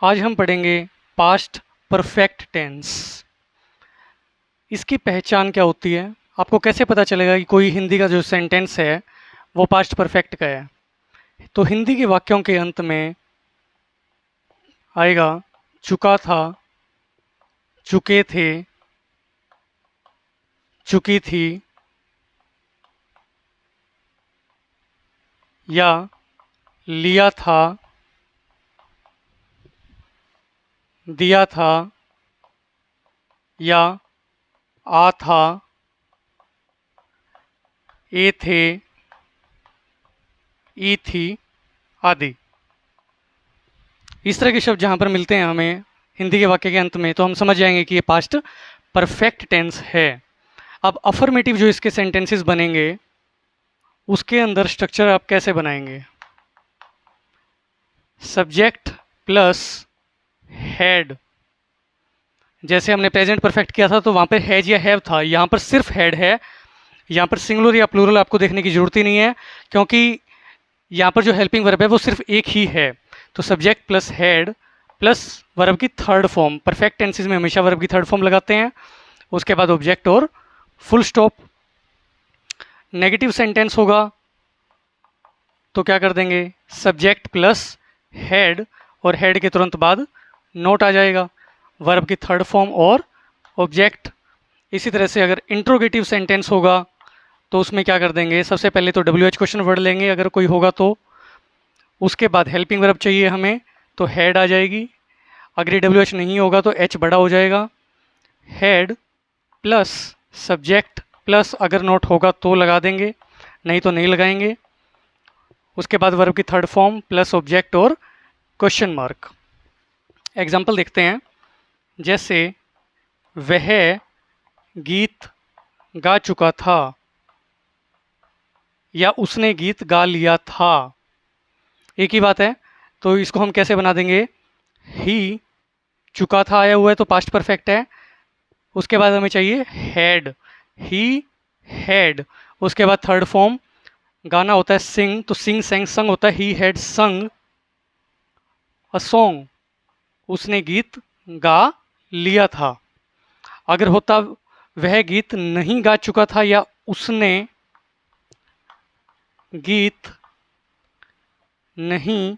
आज हम पढ़ेंगे पास्ट परफेक्ट टेंस। इसकी पहचान क्या होती है, आपको कैसे पता चलेगा कि कोई हिंदी का जो सेंटेंस है वो पास्ट परफेक्ट का है। तो हिंदी के वाक्यों के अंत में आएगा चुका था, चुके थे, चुकी थी, या लिया था, दिया था, या आ था, ए थे, ई थी आदि। इस तरह के शब्द जहाँ पर मिलते हैं हमें हिंदी के वाक्य के अंत में, तो हम समझ जाएंगे कि ये पास्ट परफेक्ट टेंस है। अब अफर्मेटिव जो इसके सेंटेंसेस बनेंगे उसके अंदर स्ट्रक्चर आप कैसे बनाएंगे? Subject plus had. जैसे हमने प्रेजेंट परफेक्ट किया था तो वहाँ पे हैज या हैव था, यहाँ पर सिर्फ हैड है। यहाँ पर सिंगुलर या प्लूरल आपको देखने की जरूरत ही नहीं है, क्योंकि यहाँ पर जो हेल्पिंग वर्ब है वो सिर्फ एक ही है। तो subject plus had plus verb की थर्ड फॉर्म, परफेक्ट टेंसेस में हमेशा वर्ब की थर्ड फॉर्म लगाते हैं, उसके बाद ऑब्जेक्ट और फुल स्टॉप। नेगेटिव सेंटेंस होगा तो क्या कर देंगे? सब्जेक्ट प्लस हैड और हैड के तुरंत बाद नोट आ जाएगा, वर्ब की थर्ड फॉर्म और ऑब्जेक्ट। इसी तरह से अगर इंट्रोगेटिव सेंटेंस होगा तो उसमें क्या कर देंगे? सबसे पहले तो WH क्वेश्चन वर्ड लेंगे अगर कोई होगा तो, उसके बाद हेल्पिंग वर्ब चाहिए हमें तो हैड आ जाएगी। अगर ये WH नहीं होगा तो H बड़ा हो जाएगा। हैड प्लस सब्जेक्ट प्लस अगर नोट होगा तो लगा देंगे, नहीं तो नहीं लगाएंगे। उसके बाद वर्ब की थर्ड फॉर्म प्लस ऑब्जेक्ट और क्वेश्चन मार्क। एग्जाम्पल देखते हैं, जैसे वह गीत गा चुका था या उसने गीत गा लिया था, एक ही बात है। तो इसको हम कैसे बना देंगे? ही चुका था आया हुआ है तो पास्ट परफेक्ट है, उसके बाद हमें चाहिए हैड, ही हैड। उसके बाद थर्ड फॉर्म, गाना होता है सिंग तो सिंग सेंग संग होता है, ही हैड संग अ सॉन्ग, उसने गीत गा लिया था। अगर होता वह गीत नहीं गा चुका था या उसने गीत नहीं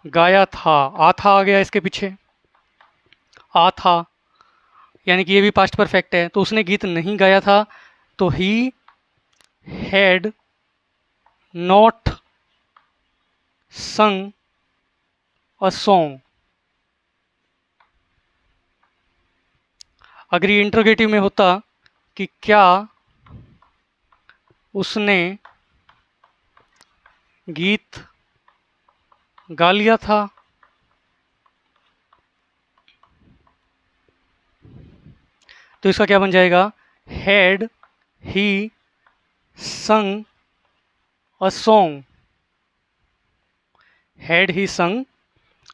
गाया था, आ था आ गया इसके पीछे, आ था, यानी कि ये भी पास्ट परफेक्ट है। तो उसने गीत नहीं गाया था तो he had not sung a song. अगर ये इंट्रोगेटिव में होता कि क्या उसने गीत गा लिया था, तो इसका क्या बन जाएगा? हैड ही संग अ सॉन्ग, हैड ही संग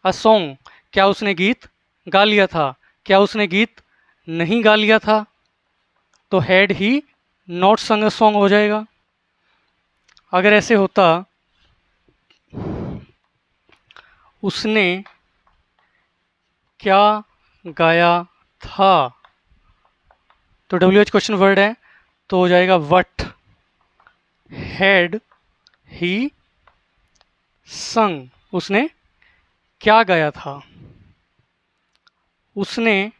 अ सॉन्ग। क्या उसने गीत गा लिया था? क्या उसने गीत नहीं गा लिया था? तो had he not sung a song हो जाएगा। अगर ऐसे होता उसने क्या गाया था, तो WH क्वेश्चन वर्ड है तो हो जाएगा व्हाट हैड ही संग, उसने क्या गाया था। उसने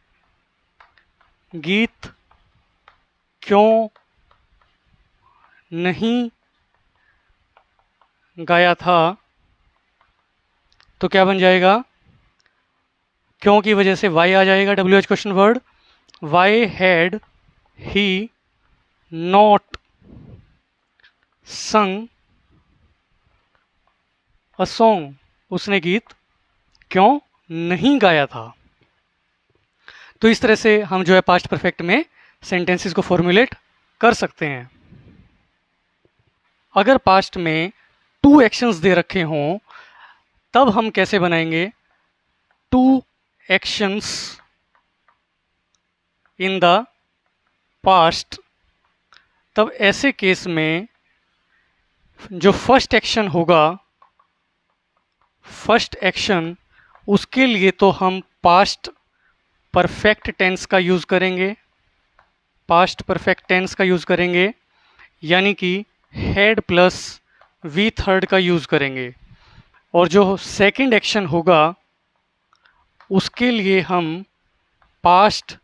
गीत क्यों नहीं गाया था, तो क्या बन जाएगा? क्यों की वजह से वाई आ जाएगा, WH question word. Why had he not sung a song, उसने गीत क्यों नहीं गाया था। तो इस तरह से हम जो है पास्ट परफेक्ट में सेंटेंसेस को फॉर्मुलेट कर सकते हैं। अगर पास्ट में टू एक्शंस दे रखे हों तब हम कैसे बनाएंगे? Two actions in the past. तब ऐसे केस में जो फर्स्ट एक्शन होगा, फर्स्ट एक्शन उसके लिए तो हम पास्ट परफेक्ट टेंस का यूज़ करेंगे, पास्ट परफेक्ट टेंस का यूज़ करेंगे, यानी कि हैड प्लस वी थर्ड का यूज़ करेंगे। और जो सेकंड एक्शन होगा उसके लिए हम पास्ट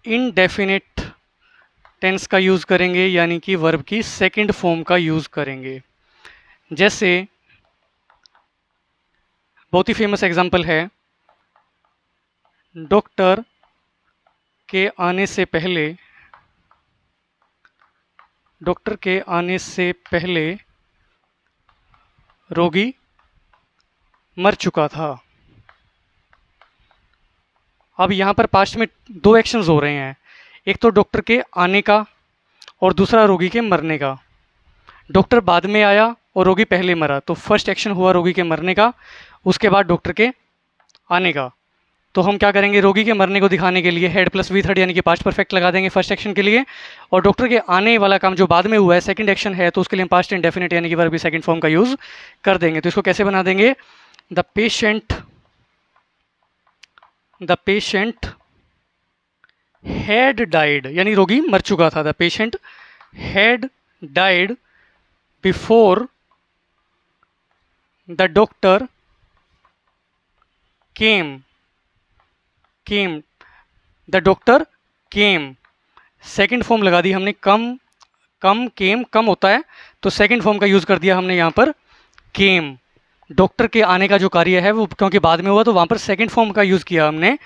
इनडेफिनिट टेंस का यूज़ करेंगे, यानी कि वर्ब की सेकंड फॉर्म का यूज़ करेंगे। जैसे बहुत ही फेमस एग्जांपल है, डॉक्टर के आने से पहले, डॉक्टर के आने से पहले रोगी मर चुका था। अब यहाँ पर पास्ट में दो एक्शंस हो रहे हैं, एक तो डॉक्टर के आने का और दूसरा रोगी के मरने का। डॉक्टर बाद में आया और रोगी पहले मरा, तो फर्स्ट एक्शन हुआ रोगी के मरने का, उसके बाद डॉक्टर के आने का। तो हम क्या करेंगे, रोगी के मरने को दिखाने के लिए हेड प्लस वी थर्ड यानी कि पास्ट परफेक्ट लगा देंगे फर्स्ट एक्शन के लिए, और डॉक्टर के आने वाला काम जो बाद में हुआ है सेकंड एक्शन है, तो उसके लिए हम पास्ट इंडेफिनिट यानी कि वर्ब की सेकंड फॉर्म का यूज़ कर देंगे। तो इसको कैसे बना देंगे, द पेशेंट हैड डाइड, यानी रोगी मर चुका था। The patient had died before the doctor came, the doctor came. Second form लगा दी हमने, कम होता है, तो सेकेंड फॉर्म का यूज़ कर दिया हमने यहाँ पर केम। डॉक्टर के आने का जो कार्य है वो क्योंकि बाद में हुआ, तो वहाँ पर सेकेंड फॉर्म का यूज़ किया हमने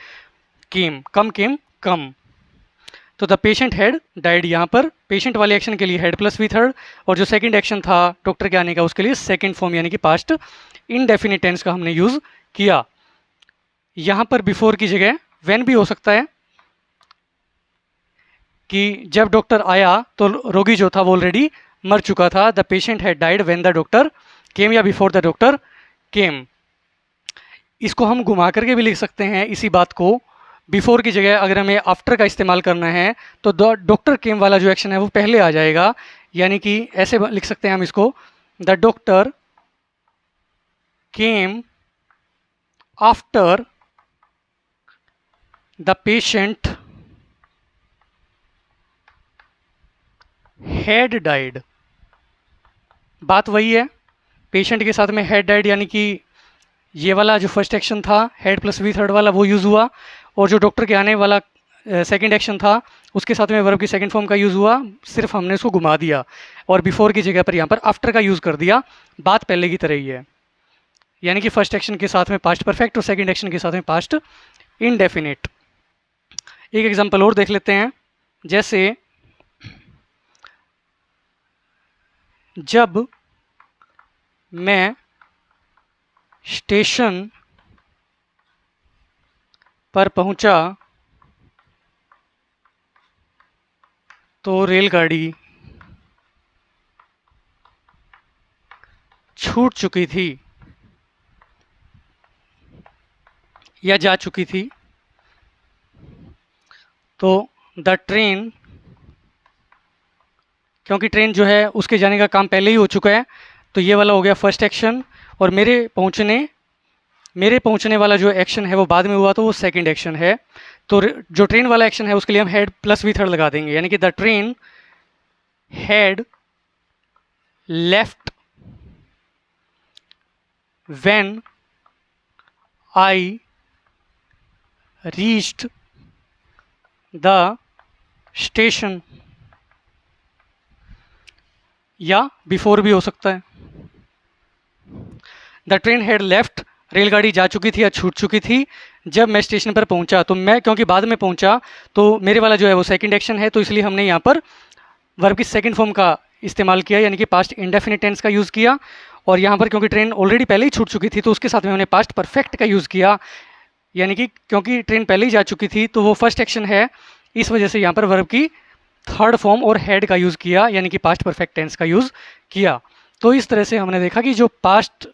केम, कम। तो द पेशेंट हैड डाइड, यहाँ पर पेशेंट वाले एक्शन के लिए हेड प्लस वी थर्ड, और जो सेकंड एक्शन था डॉक्टर के आने का उसके लिए सेकंड फॉर्म यानी कि पास्ट इनडेफिनिट टेंस का हमने यूज़ किया। यहाँ पर बिफोर की जगह व्हेन भी हो सकता है कि जब डॉक्टर आया तो रोगी जो था वो ऑलरेडी मर चुका था। The patient had died when the doctor केम, या बिफोर द डॉक्टर केम। इसको हम घुमा करके भी लिख सकते हैं इसी बात को, बिफोर की जगह अगर हमें आफ्टर का इस्तेमाल करना है तो डॉक्टर केम वाला जो एक्शन है वो पहले आ जाएगा, यानी कि ऐसे लिख सकते हैं हम इसको, the doctor came after the patient had died. बात वही है, पेशेंट के साथ में हैड डाइड, यानी कि ये वाला जो फर्स्ट एक्शन था हेड प्लस वी थर्ड वाला वो यूज़ हुआ, और जो डॉक्टर के आने वाला सेकंड एक्शन था उसके साथ में वर्ब की सेकंड फॉर्म का यूज़ हुआ, सिर्फ हमने इसको घुमा दिया और बिफोर की जगह पर यहाँ पर आफ्टर का यूज़ कर दिया। बात पहले की तरह ही है, यानी कि फर्स्ट एक्शन के साथ में पास्ट परफेक्ट और सेकंड एक्शन के साथ में पास्ट इनडेफिनिट। एक एग्जांपल और देख लेते हैं, जैसे जब मैं स्टेशन पर पहुंचा तो रेलगाड़ी छूट चुकी थी या जा चुकी थी। तो द ट्रेन, क्योंकि ट्रेन जो है उसके जाने का काम पहले ही हो चुका है, तो ये वाला हो गया फर्स्ट एक्शन, और मेरे पहुंचने वाला जो एक्शन है वो बाद में हुआ, तो वो सेकंड एक्शन है। तो जो ट्रेन वाला एक्शन है उसके लिए हम हेड प्लस वी थर्ड लगा देंगे, यानी कि the train had left when I reached the station, या बिफोर भी हो सकता है। द ट्रेन हैड लेफ्ट, रेलगाड़ी जा चुकी थी या छूट चुकी थी जब मैं स्टेशन पर पहुंचा। तो मैं क्योंकि बाद में पहुंचा तो मेरे वाला जो है वो सेकंड एक्शन है, तो इसलिए हमने यहाँ पर वर्ब की सेकंड फॉर्म का इस्तेमाल किया, यानी कि पास्ट इंडेफिनिट टेंस का यूज़ किया। और यहाँ पर क्योंकि ट्रेन ऑलरेडी पहले ही छूट चुकी थी तो उसके साथ में हमने पास्ट परफेक्ट का यूज़ किया, यानी कि क्योंकि ट्रेन पहले ही जा चुकी थी तो वो फर्स्ट एक्शन है, इस वजह से यहाँ पर वर्ब की थर्ड फॉर्म और हेड का यूज़ किया, यानी कि पास्ट परफेक्ट टेंस का यूज़ किया। तो इस तरह से हमने देखा कि जो पास्ट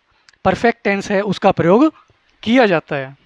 परफेक्ट टेंस है उसका प्रयोग किया जाता है।